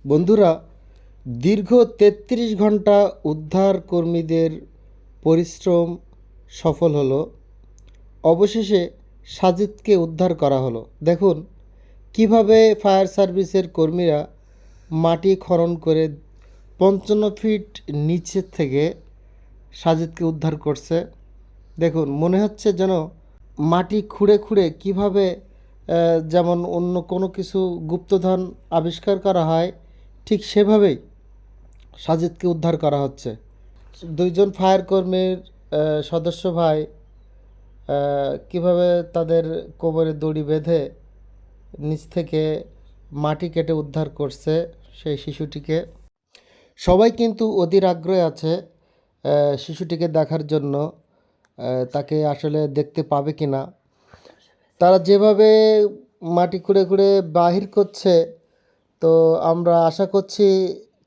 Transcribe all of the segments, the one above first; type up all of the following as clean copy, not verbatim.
বন্ধুরা, দীর্ঘ ৩৩ ঘন্টা উদ্ধার কর্মীদের পরিশ্রম সফল হলো। অবশেষে সাজিদকে উদ্ধার করা হলো। দেখুন কিভাবে ফায়ার সার্ভিসের কর্মীরা মাটি খনন করে ৫৫ ফিট নিচের থেকে সাজিদকে উদ্ধার করছে। দেখুন মনে হচ্ছে যেন মাটি খুঁড়ে খুঁড়ে কীভাবে যেমন অন্য কোনো কিছু গুপ্তধন আবিষ্কার করা হয়, ঠিক সেভাবেই সাজিদকে উদ্ধার করা হচ্ছে। দুইজন ফায়ার কর্মীর সদস্য ভাই কিভাবে তাদের কোমরে দড়ি বেঁধে নিচ থেকে মাটি কেটে উদ্ধার করছে সেই শিশুটিকে। সবাই কিন্তু অধীর আগ্রহে আছে শিশুটিকে দেখার জন্য, তাকে আসলে দেখতে পাবে কি না। তারা যেভাবে মাটি খুঁড়ে খুঁড়ে বাহির করছে, তো আমরা আশা করছি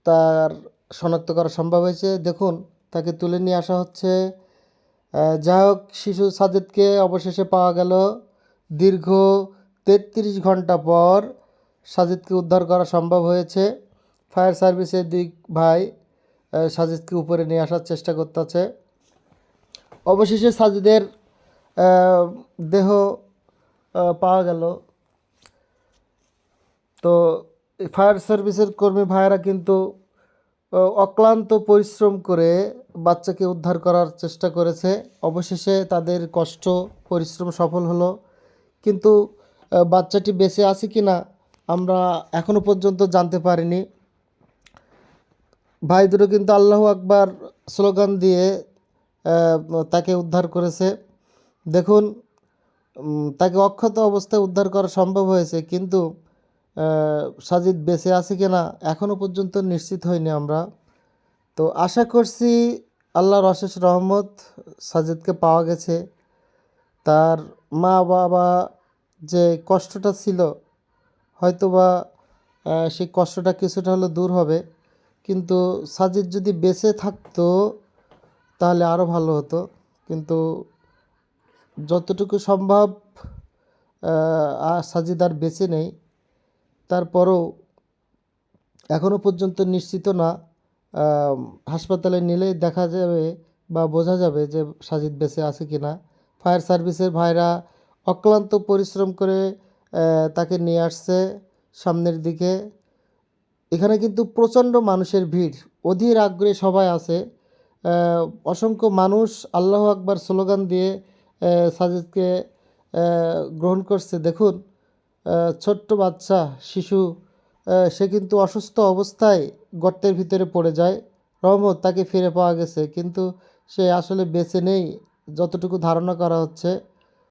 তার শনাক্ত করা সম্ভব হয়েছে। দেখুন তাকে তুলে নিয়ে আসা হচ্ছে। যাই হোক, শিশু সাজিদকে অবশেষে পাওয়া গেল। দীর্ঘ ৩৩ ঘন্টা পর সাজিদকে উদ্ধার করা সম্ভব হয়েছে। ফায়ার সার্ভিসের দুই ভাই সাজিদকে উপরে নিয়ে আসার চেষ্টা করতেছে। অবশেষে সাজিদের দেহ পাওয়া গেল। তো ফায়ার সার্ভিসের কর্মী ভাইয়েরা কিন্তু অক্লান্ত পরিশ্রম করে বাচ্চাকে উদ্ধার করার চেষ্টা করেছে। অবশেষে তাদের কষ্ট পরিশ্রম সফল হলো। কিন্তু বাচ্চাটি বেঁচে আছে কি না আমরা এখনও পর্যন্ত জানতে পারিনি। ভাই দুটো কিন্তু আল্লাহু আকবার স্লোগান দিয়ে তাকে উদ্ধার করেছে। দেখুন তাকে অক্ষত অবস্থায় উদ্ধার করা সম্ভব হয়েছে, কিন্তু সাজিদ বেঁচে আছে কি না এখনও পর্যন্ত নিশ্চিত হইনি আমরা। তো আশা করছি আল্লাহর অশেষ রহমত, সাজিদকে পাওয়া গেছে। তার মা বাবা যে কষ্টটা ছিল, হয়তোবা সেই কষ্টটা কিছুটা হলেও দূর হবে। কিন্তু সাজিদ যদি বেঁচে থাকতো তাহলে আরও ভালো হতো। কিন্তু যতটুকু সম্ভব সাজিদ আর বেঁচে নেই। তারপরও এখনও পর্যন্ত নিশ্চিত না। হাসপাতালে নিলেই দেখা যাবে বা বোঝা যাবে যে সাজিদ বেঁচে আছে কি না। ফায়ার সার্ভিসের ভাইরা অক্লান্ত পরিশ্রম করে তাকে নিয়ে আসছে সামনের দিকে। এখানে কিন্তু প্রচণ্ড মানুষের ভিড়, অধীর আগ্রহে সবাই আছে। অসংখ্য মানুষ আল্লাহু আকবার স্লোগান দিয়ে সাজিদকে গ্রহণ করছে। দেখুন ছোট্ট বাচ্চা শিশু, সে কিন্তু অসুস্থ অবস্থায় গর্তের ভিতরে পড়ে যায়। তাকে ফিরে পাওয়া গেছে, কিন্তু সে আসলে বেঁচে নেই যতটুকু ধারণা করা হচ্ছে।